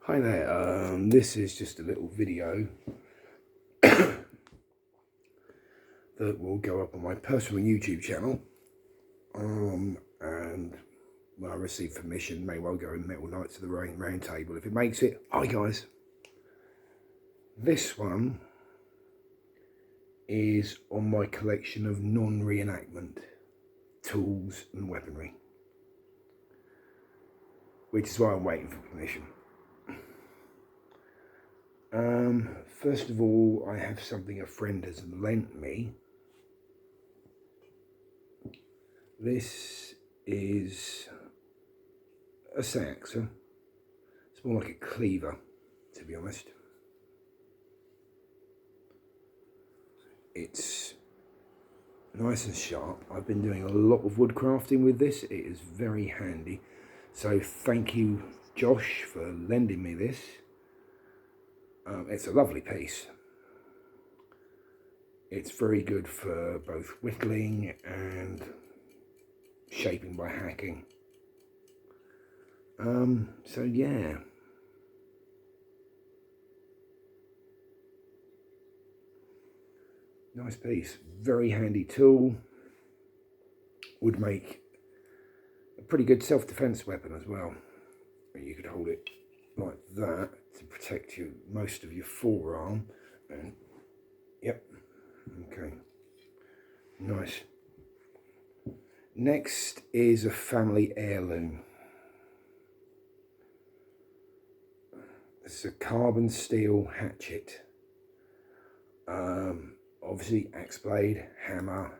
Hi there, this is just a little video that will go up on my personal YouTube channel, and when I receive permission may well go in Metal Knights of the Round Table if it makes it. Hi guys, this one is on my collection of non-reenactment tools and weaponry, which is why I'm waiting for permission. First of all, I have something a friend has lent me. This is a Saxa. It's more like a cleaver, to be honest. It's nice and sharp. I've been doing a lot of wood crafting with this. It is very handy. So thank you, Josh, for lending me this. It's a lovely piece. It's very good for both whittling and shaping by hacking. So yeah. Nice piece, very handy tool. Would make a pretty good self-defense weapon as well. You could hold it like that to protect most of your forearm, and yep, okay, nice. Next is a family heirloom. It's a carbon steel hatchet. Obviously axe blade, hammer,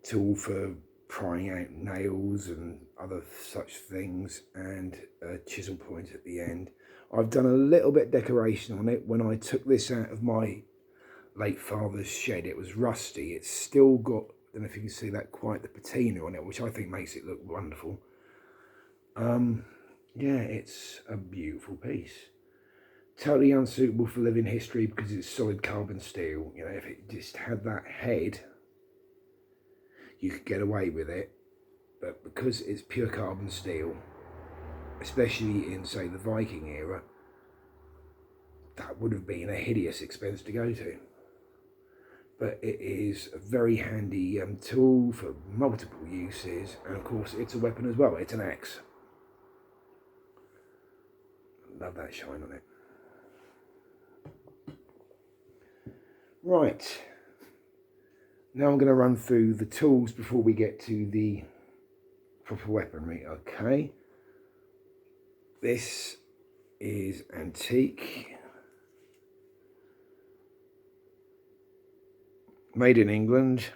tool for prying out nails and other such things, and a chisel point at the end. I've done a little bit of decoration on it. When I took this out of my late father's shed, it was rusty. It's still got, I don't know if you can see that, quite the patina on it, which I think makes it look wonderful. Yeah, it's a beautiful piece. Totally unsuitable for living history because it's solid carbon steel. You know, if it just had that head, you could get away with it. But because it's pure carbon steel, especially in, say, the Viking era, that would have been a hideous expense to go to. But it is a very handy tool for multiple uses, and of course it's a weapon as well. It's an axe. Love that shine on it. Right, now I'm going to run through the tools before we get to the proper weaponry. Okay, this is antique, made in England,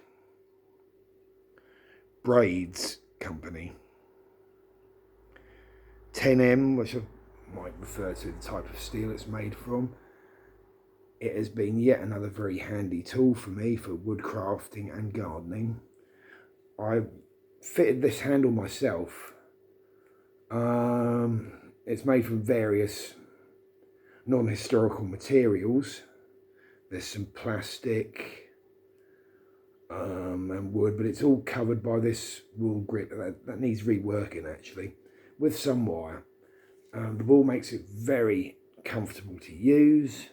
Braids Company, 10M, which I might refer to the type of steel it's made from. It has been yet another very handy tool for me for wood crafting and gardening. I fitted this handle myself. It's made from various non-historical materials. There's some plastic and wood, but it's all covered by this wool grip that needs reworking actually, with some wire. The wool makes it very comfortable to use.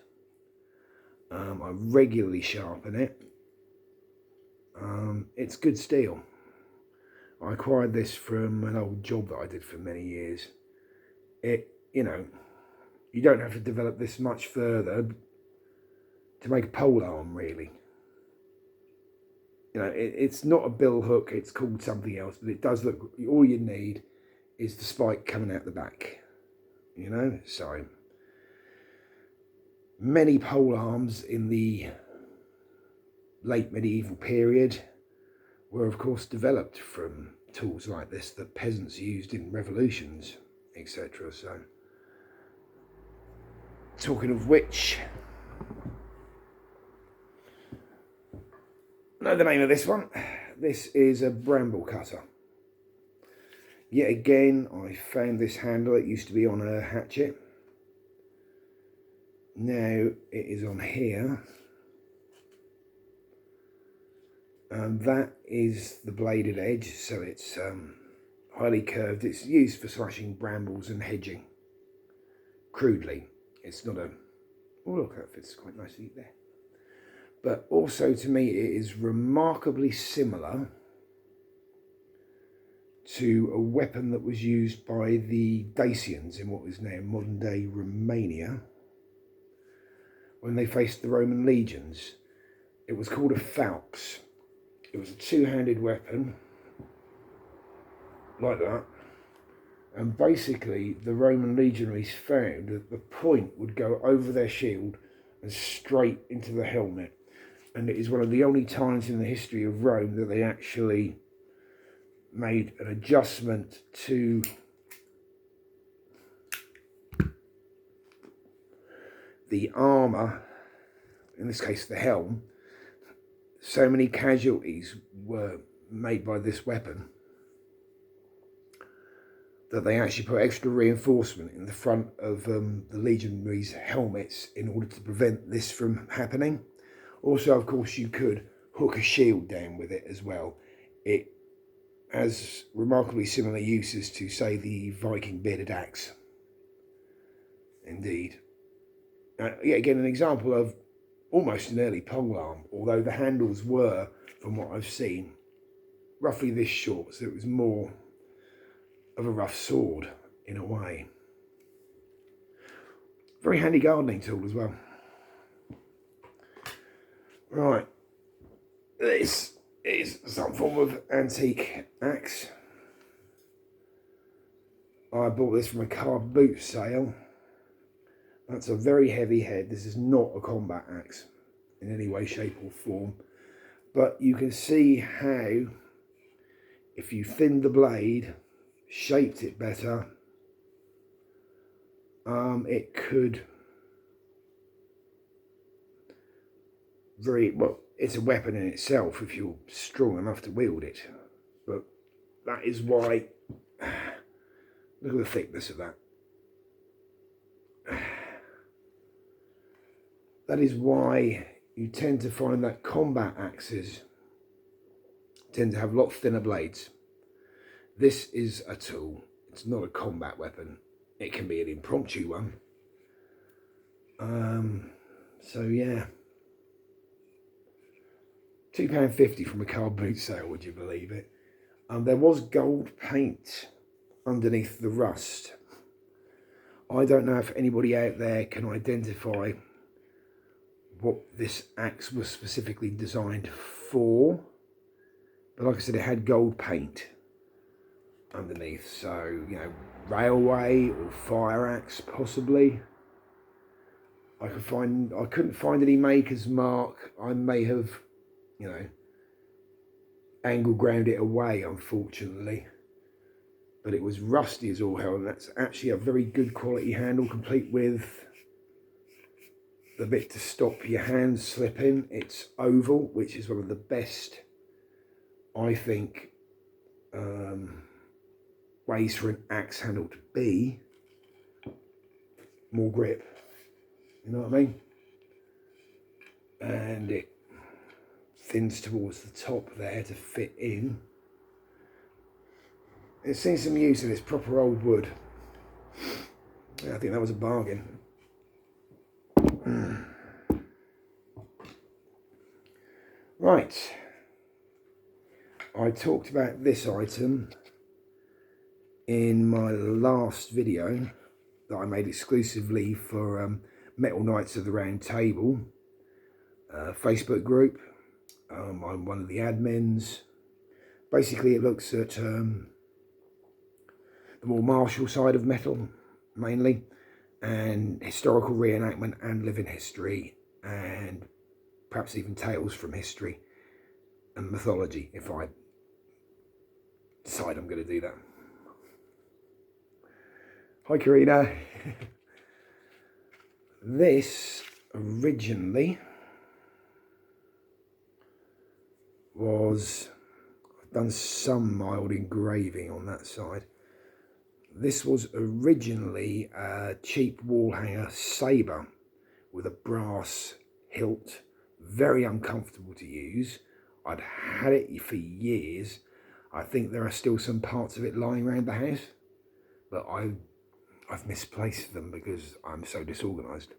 I regularly sharpen it. It's good steel. I acquired this from an old job that I did for many years. You know, you don't have to develop this much further to make a pole arm, really. You know, it's not a bill hook, it's called something else, but it does look, all you need is the spike coming out the back, you know. So many pole arms in the late medieval period were of course developed from tools like this that peasants used in revolutions, etc. So talking of which, know the name of this one. This is a bramble cutter. Yet again, I found this handle. It used to be on a hatchet. Now it is on here. And that is the bladed edge, so it's highly curved. It's used for slashing brambles and hedging. crudely. It's not a, oh look, that fits quite nicely there. But also to me it is remarkably similar to a weapon that was used by the Dacians in what is now modern day Romania when they faced the Roman legions. It was called a falx. It was a two-handed weapon like that, and basically the Roman legionaries found that the point would go over their shield and straight into the helmet, and it is one of the only times in the history of Rome that they actually made an adjustment to the armour, in this case the helm. So many casualties were made by this weapon that they actually put extra reinforcement in the front of the legionaries' helmets in order to prevent this from happening. Also, of course, you could hook a shield down with it as well. It has remarkably similar uses to, say, the Viking bearded axe. Indeed. Yet again, an example of almost an early polearm, although the handles were, from what I've seen, roughly this short, so it was more of a rough sword in a way. Very handy gardening tool as well. Right, this is some form of antique axe. I bought this from a car boot sale. That's a very heavy head. This is not a combat axe in any way, shape or form. But you can see how, if you thinned the blade, shaped it better, it could it's a weapon in itself if you're strong enough to wield it. But that is why, look at the thickness of that. That is why you tend to find that combat axes tend to have a lot thinner blades. This is a tool. It's not a combat weapon. It can be an impromptu one. So yeah. £2.50 from a car boot sale, would you believe it? There was gold paint underneath the rust. I don't know if anybody out there can identify what this axe was specifically designed for, but like I said, it had gold paint underneath, so you know, railway or fire axe possibly. I couldn't find any maker's mark. I may have, you know, angle ground it away, unfortunately, but it was rusty as all hell, and that's actually a very good quality handle, complete with the bit to stop your hands slipping. It's oval, which is one of the best, I think, ways for an axe handle to be. More grip, you know what I mean? And it thins towards the top there to fit in. It's seen some use in its proper old wood. Yeah, I think that was a bargain. Right, I talked about this item in my last video that I made exclusively for Metal Knights of the Round Table Facebook group. I'm one of the admins. Basically, it looks at the more martial side of metal, mainly, and historical reenactment and living history, and perhaps even tales from history and mythology, if I decide I'm going to do that. Hi, Karina. This originally was, I've done some mild engraving on that side. This was originally a cheap wall hanger sabre with a brass hilt. Very uncomfortable to use. I'd had it for years. I think there are still some parts of it lying around the house, but I I've misplaced them because I'm so disorganised.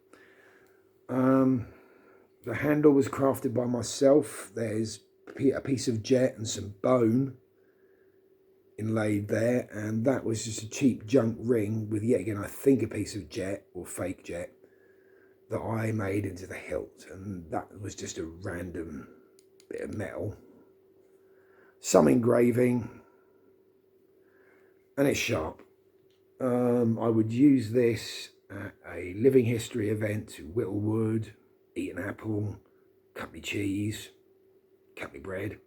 The handle was crafted by myself. There's a piece of jet and some bone inlaid there, and that was just a cheap junk ring with, yet again, I think a piece of jet or fake jet that I made into the hilt, and that was just a random bit of metal. Some engraving, and it's sharp. I would use this at a living history event to whittle wood, eat an apple, cut me cheese, cut me bread.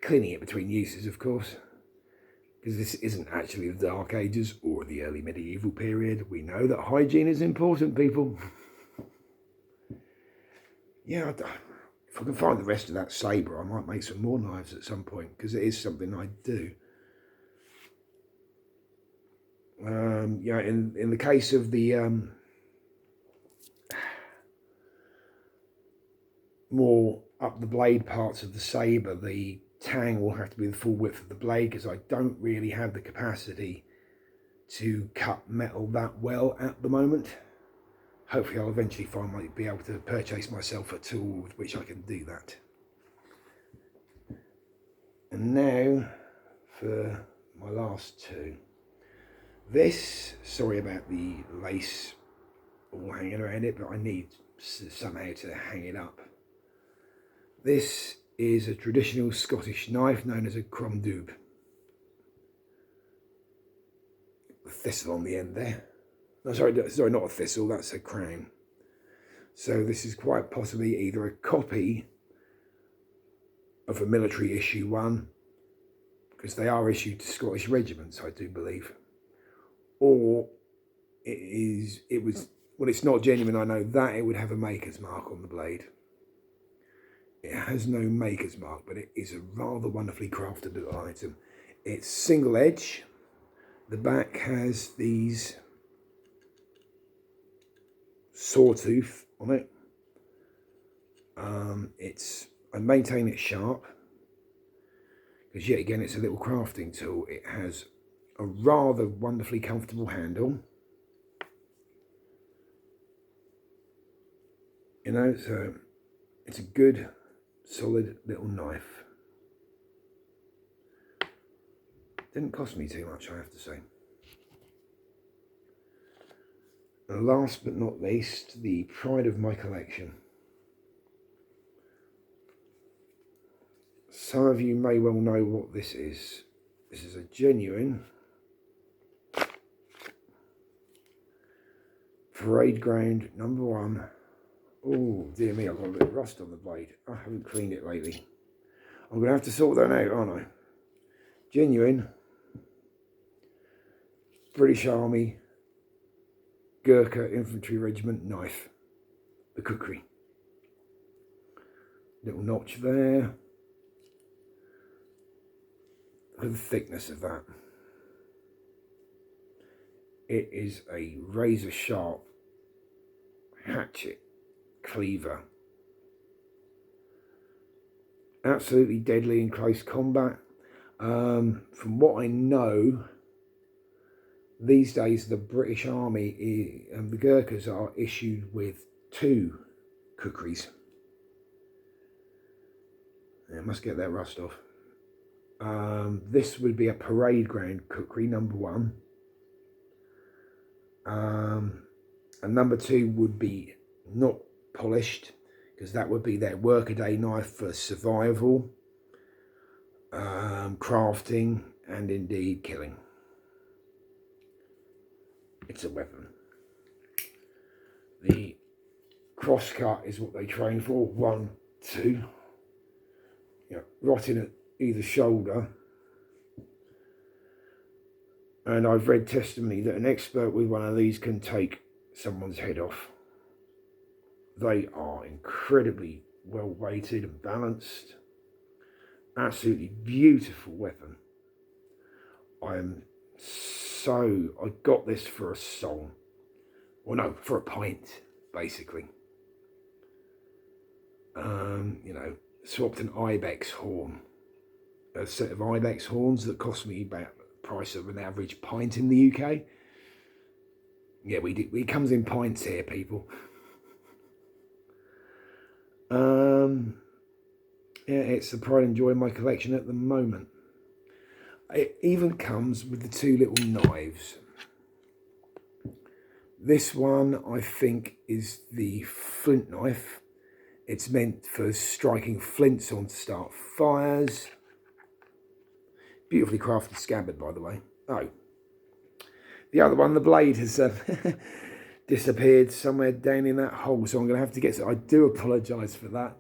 Cleaning it between uses, of course, because this isn't actually the Dark Ages or the early medieval period. We know that hygiene is important, people. Yeah, if I can find the rest of that sabre, I might make some more knives at some point, because it is something I do. Yeah, in the case of the more up the blade parts of the sabre, the tang will have to be the full width of the blade, because I don't really have the capacity to cut metal that well at the moment. Hopefully I'll eventually be able to purchase myself a tool with which I can do that. And now for my last two. This, sorry about the lace all hanging around it, but I need somehow to hang it up. This is a traditional Scottish knife known as a crumdub. The thistle on the end there. No, sorry, not a thistle, that's a crown. So this is quite possibly either a copy of a military issue one, because they are issued to Scottish regiments, I do believe, or well, it's not genuine, I know that. It would have a maker's mark on the blade. It has no maker's mark, but it is a rather wonderfully crafted little item. It's single edge. The back has these sawtooth on it. I maintain it sharp, because yet again it's a little crafting tool. It has a rather wonderfully comfortable handle, you know, so it's a good solid little knife. Didn't cost me too much, I have to say. And last but not least, the pride of my collection. Some of you may well know what this is. This is a genuine parade ground #1. Oh dear me, I've got a bit of rust on the blade. I haven't cleaned it lately. I'm going to have to sort that out, aren't I? Genuine British Army Gurkha Infantry Regiment knife. The Kukri. Little notch there. Look at the thickness of that. It is a razor sharp hatchet cleaver. Absolutely deadly in close combat. From what I know, these days the British Army and the Gurkhas are issued with 2 Kukris. I must get that rust off. This would be a parade ground Kukri #1. And #2 would be not polished, because that would be their workaday knife for survival, crafting, and indeed killing. It's a weapon. The crosscut is what they train for. 1, 2. Rotting at either shoulder. And I've read testimony that an expert with one of these can take someone's head off. They are incredibly well weighted and balanced. Absolutely beautiful weapon. I got this for a song. Well, no, for a pint, basically. You know, swapped an ibex horn. A set of ibex horns that cost me about the price of an average pint in the UK. Yeah, it comes in pints here, people. Yeah, it's the pride and joy of my collection at the moment. It even comes with the 2 little knives. This one, I think, is the flint knife. It's meant for striking flints on to start fires. Beautifully crafted scabbard, by the way. Oh, the other one, the blade has disappeared somewhere down in that hole, so I'm going to have to get... I do apologise for that.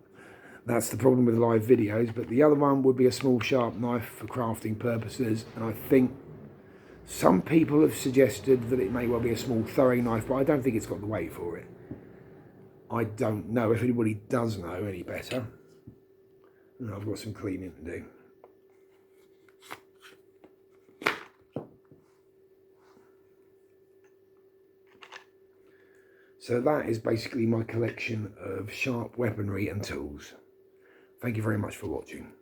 That's the problem with live videos, but the other one would be a small sharp knife for crafting purposes, and I think some people have suggested that it may well be a small throwing knife, but I don't think it's got the weight for it. I don't know if anybody does know any better. I've got some cleaning to do. So that is basically my collection of sharp weaponry and tools. Thank you very much for watching.